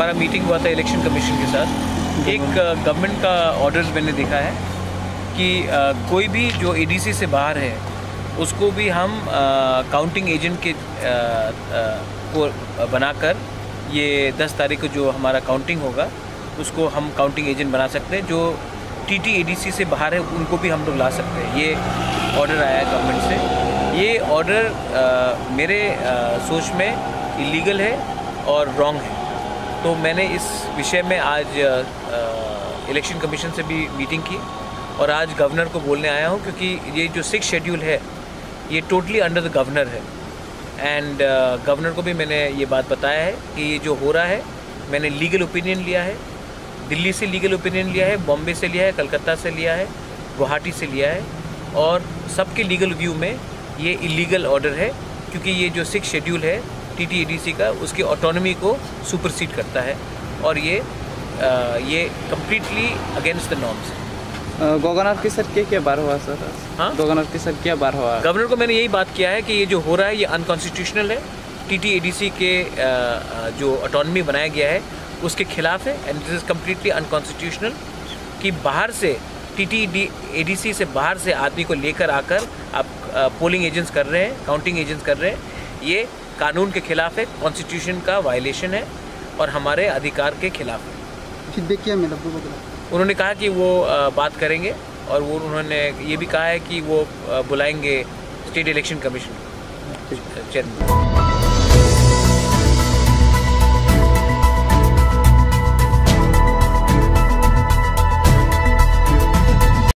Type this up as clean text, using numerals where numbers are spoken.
हमारा मीटिंग हुआ था इलेक्शन कमीशन के साथ। एक गवर्नमेंट का ऑर्डर्स मैंने देखा है कि कोई भी जो एडीसी से बाहर है उसको भी हम काउंटिंग एजेंट के को बनाकर ये 10 तारीख को जो हमारा काउंटिंग होगा उसको हम काउंटिंग एजेंट बना सकते हैं। जो टीटी एडीसी से बाहर है उनको भी हम लोग ला सकते हैं। ये ऑर्डर आया है गवर्नमेंट से। ये ऑर्डर मेरे सोच में इलीगल है और रॉन्ग है। तो मैंने इस विषय में आज इलेक्शन कमीशन से भी मीटिंग की और आज गवर्नर को बोलने आया हूँ, क्योंकि ये जो 6 शेड्यूल है ये टोटली अंडर द गवर्नर है। एंड गवर्नर को भी मैंने ये बात बताया है कि ये जो हो रहा है, मैंने लीगल ओपिनियन लिया है, दिल्ली से लीगल ओपिनियन लिया है, बॉम्बे से लिया है, कलकत्ता से लिया है, गुवाहाटी से लिया है, और सबके लीगल व्यू में ये इलीगल ऑर्डर है, क्योंकि ये जो 6 शेड्यूल है टीटी एडीसी का, उसकी ऑटोनॉमी को सुपरसीड करता है और ये completely against the norms. Governor के सर क्या बार हुआ सर? हाँ, गवर्नर के सर क्या बार हुआ? गवर्नर को मैंने यही बात किया है कि ये जो हो रहा है ये अनकॉन्स्टिट्यूशनल है। टीटी एडीसी के जो ऑटोनॉमी बनाया गया है उसके खिलाफ है and this is completely unconstitutional. कि बाहर से टीटी एडीसी से बाहर से आदमी को लेकर आकर आप पोलिंग एजेंट्स कर रहे हैं, काउंटिंग एजेंट्स कर रहे हैं, ये कानून के खिलाफ है, कॉन्स्टिट्यूशन का वायलेशन है और हमारे अधिकार के खिलाफ है। फीडबैक क्या मिला? उन्होंने कहा कि वो बात करेंगे और वो उन्होंने ये भी कहा है कि वो बुलाएंगे स्टेट इलेक्शन कमीशन चेयरमैन।